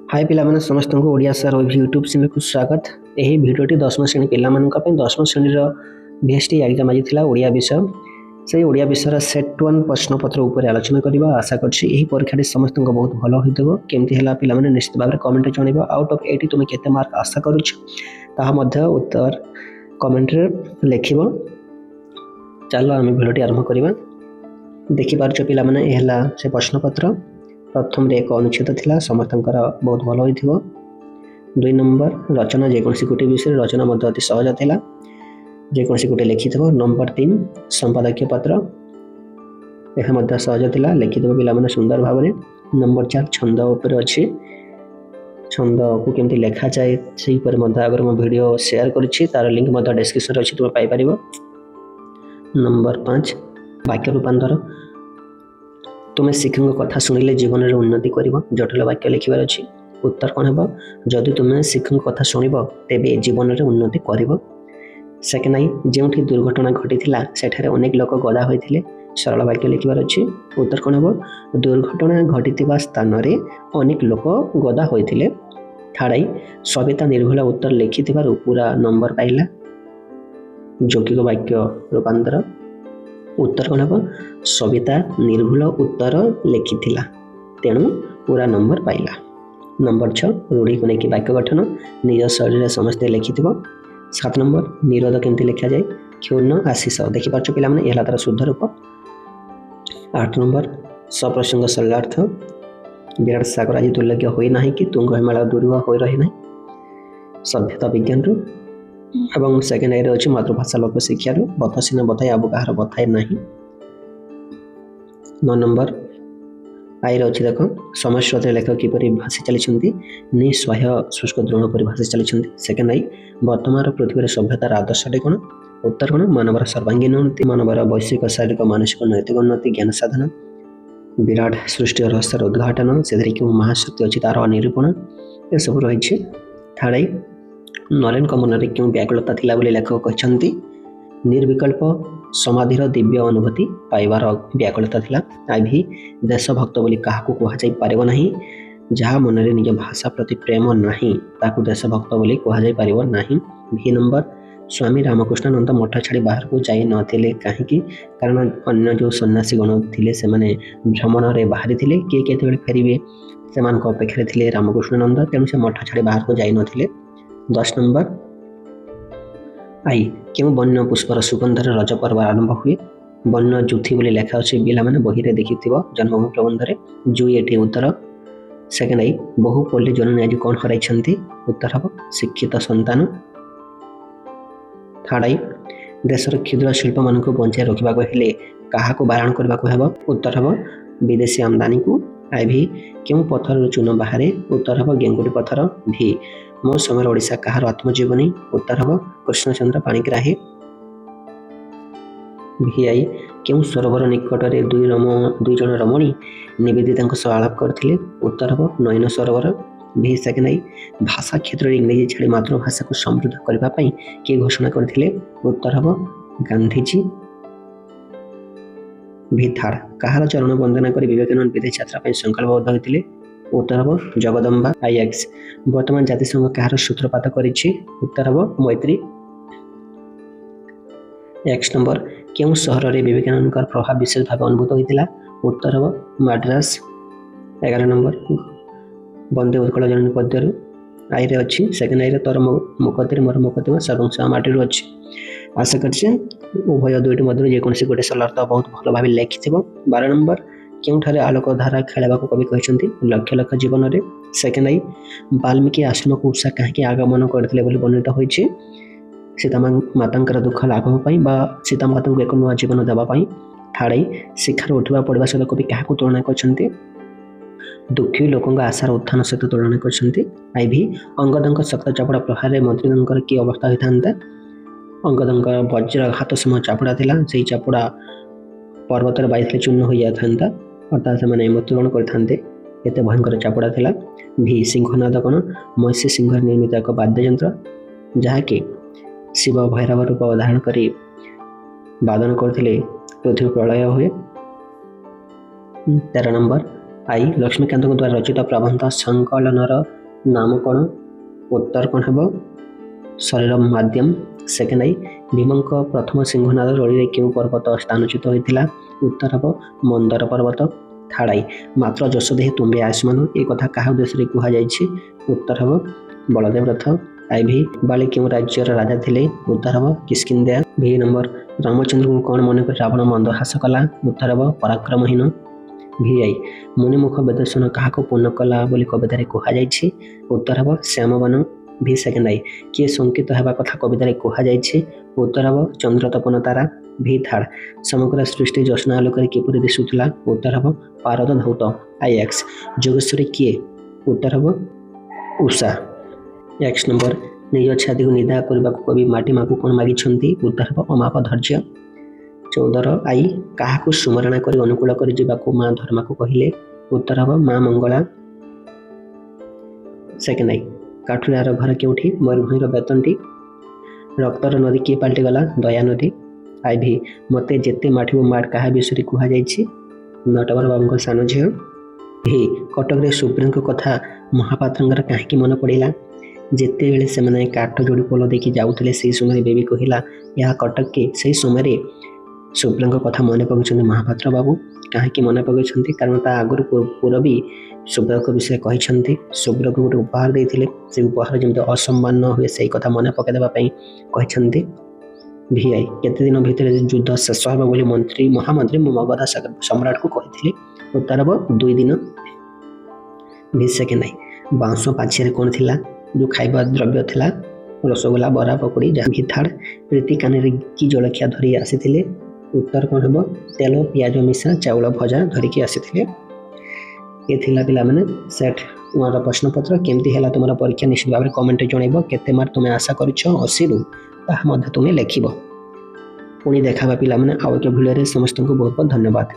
हाय पिलामाने समस्तଙ୍କୁ Odia sir YouTube channel को स्वागत। यही भिडियोटी 10ମ ଶ୍ରେଣୀ ପିଲାମାନଙ୍କ ପାଇଁ 10ମ ଶ୍ରେଣୀର VST एग्जाम आजिଥିଲା ଓଡ଼ିଆ विषय से ଓଡ଼ିଆ विषयर सेट 1 प्रश्नपत्र ଉପରେ ଆଲୋଚନା କରିବା। आशा करछि ଏହି ପରୀକ୍ଷାଟି ସମସ୍ତଙ୍କ ବହୁତ ଭଲ ହୋଇଥିବ। କେମିତି ହେଲା ପିଲାମାନେ ନିଶ୍ଚିତ ଭାବରେ କମେଣ୍ଟରେ ଜଣାଇବ। आउट ऑफ 80 तुम केते मार्क आशा करूछ ताहा ମଧ୍ୟ उत्तर कमेंट रे लिखिबो। चलो आम भिडियोटी आरंभ करबा। देखि पारछ पिलामाने एहला से प्रश्नपत्र प्रथम रे एक अनुच्छेद थिला समस्तंकर बहुत भल होइथिबो। 2 नंबर रचना जेकोसी गोटे विषय रचना मध्य अति सहज थिला जेकोसी गोटे लिखिथिबो। नंबर 3 संपादकीय पत्र एहा मध्य सहज थिला लिखिथिबो पिला माने सुंदर भाबरे। नंबर 4 छंद ऊपर अछि छंद को केमति लेखा जाय सेही पर मध्य अगर म वीडियो शेयर करछि तार लिंक मध्य डिस्क्रिप्शन रे अछि तुम पाई परिबो। नंबर 5 वाक्य रूपांतर तुम्हें शिक्षक कथा शुणिले जीवन में उन्नति कर जटिल वाक्य लिखार अच्छी। उत्तर कौन हम जदि तुम्हें शिक्षक कथा शुणव तेबे जीवन में उन्नति कर। सेकेंड आई जो दुर्घटना घटी सेठारे अनेक लोक गदा होते सरल वाक्य लिखार अच्छी। उत्तर कौन हम दुर्घटना घटी स्थान में अनेक लोक गदा होते। थर्ड आई सविता निर्भुल उत्तर लिखि पूरा नंबर पाइला यौगिक वाक्य रूपांतर। उत्तर कौन हम सविता निर्भुल उत्तर लिखिथिला तेणु पूरा नंबर पाइला। नंबर 6 रूढ़ी को लेकिन वाक्य गठन निज शैली समस्ते लिखिथिबो। 7 नंबर निरोध केमती लिखा जाए क्षुण्ण आशीष देखि पारछ पिला माने एला तार शुद्ध रूप। 8 नंबर सप्रसंग सरलार्थ विराट सागर आज दुर्लभ्य होई नाही कि तुंग हिमालय दुर्वा होई रही नाही सभ्यता विज्ञान रु। एवं सेकेंड आईरे अछि मातृभाषा लोक शिक्षा रु बथसिना बथाई आबु कहार बथाई नाही। 9 नंबर आई रही देख समय स्रोत लेखक किपरि भाषी चली निस्वाह्य शुष्क द्रोण पर भाषी चली। सेकेंड आई वर्तमान पृथ्वी सभ्यतार आदर्शटे कौन। उत्तर कौन मानवर सर्वांगीण उन्नति मानवर वैश्विक शारीरिक मानसिक नैतिक उन्नति ज्ञान साधन विराट सृष्टि रहस्यर उद्घाटन से क्यों महाशक्ति अच्छी तार निरूपण ये सब रही। थर्ड आई नरेन मन में क्यों व्याकुलता थिला बोली लेखक कहते निर्विकल्प समाधिर दिव्य अनुभूति पाइबार व्याकुलता थिला। आई भी देशभक्त बोली काहाकू कहुई पारिब नाही जहाँ मन में निज भाषा प्रति प्रेम नाही ताकू देशभक्त बोली कहुई पारिब नाही। भी नंबर स्वामी रामकृष्णानंद मठ छाड़ी बाहर को जाई नथिले कहीं कारण अन्य जो सन्यासी गण थिले से माने भ्रमण रे बाहरी थिले किए केतेबेले फेरिबे सेमान को अपेक्षा थिले रामकृष्णानंद तेणु से मठ छाड़ी बाहर को जाई नथिले। 10 नंबर आई क्यों वन्य पुष्पर सुगंधर रज पर्व आरंभ हुए वन्य जुथी बोली लेखा अच्छे पिला माने बही रे देखिथिबो जन्मभूमि प्रबंध रे जु एठी उत्तर। सेकेंड आई बहु पल्ली जननी आज कौन हराइछंती उत्तर हम शिक्षित संतान। थर्ड आई देशर क्षुद्र शिल्प मान को बंचाई रखा हेले क्या बारण करने हेब उत्तर हम विदेशी आमदानी को। आई भी क्यों पत्थर चून बाहर उत्तर हम गेंगुटी पत्थर। भी मो समय ओडिशा कहार आत्मजीवनी उत्तर हम कृष्णचंद्र पाणिग्राही। भी आई क्यों सरोवर निकट में दुई जन रमणी निवेदिता सह आलाप करथिले उत्तर हम नयन सरोवर। भी सेकेंड आई भाषा क्षेत्र में इंग्रेजी छाड़ी मातृभाषा को समृद्ध करने किए घोषणा करथिले उत्तर हम गांधीजी। भी थर्ड कहार चरण वंदना कर विवेकानंद विदेश यात्रा संकल्पबद्ध होते उत्तर हम जगदम्बा। आई एक्स वर्तमान जातिसंघ कहार सूत्रपात करिछि उत्तर हम मैत्री। एक्स नंबर क्यों सहर में विवेकानंद प्रभाव विशेष भाव अनुभूत होता उत्तर हम मद्रास। 11 नंबर वंदे उत्कल जननी पद्य आई रे अच्छी। सेकेंड आई रे तोर मुकदे मोर मुकदमा सर्वंश माटी अच्छी। आशा करछे उभय दुईट मध्य जेकोसी गोटे सरलार्थ बहुत भल भाव लिखि। 12 नंबर क्योंठारे आलोक धारा खेलवा कवि कहते लक्ष लक्ष जीवन में। सेकेंड आई वाल्मीकि आश्रम को उषा कहीं आगमन करते वर्णित होती सीता माता दुख लाघव बा सीता माता को एक नुआ जीवन देवाई। थर्ड आई शिक्षार उठा पढ़ा सहित कवि क्या तुलना कर दुखी लोकों आशार उत्थान सहित तुलना कर। आई भी अंगद शक्त चापुड़ा प्रहार मंत्री कि अवस्था होता अंगद वज्रघात समय चापुड़ा था से चापुड़ा पर्वतर बाई चूर्ण हो जाता अर्थात से मृत्युवरण करते भयंकर चापुड़ा था। भी सिंहनाद कौन महिषी सिंह निर्मित एक वाद्ययंत्र जहाँकि शिव भैरव रूप धारण कर वादन करते पृथ्वी प्रलय हुए। 13 नंबर आई लक्ष्मीकांत द्वारा रचित प्रबंध संकलनर नाम कौन उत्तर कौन हम शरीर माध्यम सेकेंड आई भीमंक प्रथम सिंहनाद रड़ी क्यों पर्वत स्थानच्युत होता उत्तर हम मंदर पर्वत थर्ड आई मात्र यशोदेह तुम्बे आयुष्मान एक कथा क्या उद्देश्य कहुई उत्तर हम बलदेव रथ आई भी बाली क्यों राज्यर राजा थे उत्तर हम किष्किंध्या भी नंबर रामचंद्र को कौन मन कर रावण मंदहास कला उत्तर हम पराक्रमहीन भी आई मुनिमुख वेदर्शन क्या पूर्ण कला बोली कवितार कहुई उत्तर हम श्यामवन भी सेकेंड आई किए संकित होगा कथा कवितार कहुई उत्तर हम चंद्रतपन तारा भी थर्ड समग्र सृष्टि ज्योत्स्ना आलोक किपर दिशुला उत्तर हम पारद धौत आई एक्स जोगेश्वरी किए उत्तर हम उषा एक्स नंबर निज छाती को निदा करने को कवि माटीमा को कौन मागी उत्तर हम अमाप धैर्य 14 आई क्या सुमरणा कर अनुकूल कर माँ धर्मा को कहले उत्तर हम माँ मंगला सेकेंड आई काठुरियार घर क्योंठी मयूरभंज बेतनटी रक्तर नदी किए पलटि गला दया नदी आई भी मते जेते माठिबो माठ क्या विषय कहुई नटवर बाबू सान झी भी कटक सुप्रीम कथा महापात्र कहीं मन पड़ा जिते बेले से काठ जोड़ी पोल देखी जाऊे से समय बेबी कहला यह कटक के से समय सुप्रीम कथा मन पकड़ महापात्र बाबू कहीं मन पकड़ कारण ता आगुरी पूर्वी सुब्रत विषय कहते सुब्रत को गोटे उपहार देते से उपहार जमी असम्मान न हुए से कथा मन पकईदेवाई कहते भी आई केते दिन भितर युद्ध शेष होगा बोली मंत्री महामंत्री मगध सम्राट को कहते उत्तर हम 2 दिन भी सेकेंड आई बाउंश पाछे कौन थिला जो खाइबा द्रव्य थिला रसगोला बरा पकड़ी जहाँ भी थर्ड प्रीति कानी की जलखिया धरी आसी उत्तर कौन हम तेल पियाज मिशा चाउल भजा धरिकी आसी ये थिला पिला माने सेट 1 प्रश्नपत्र केमती है तुम परीक्षा निश्चित भाव में कमेंट जनइब केते मार्क तुम्हें आशा कर 80 रु तुम्हें लिख पुणी देखा पिला आउ एक भिडियो समस्त को बहुत बहुत धन्यवाद।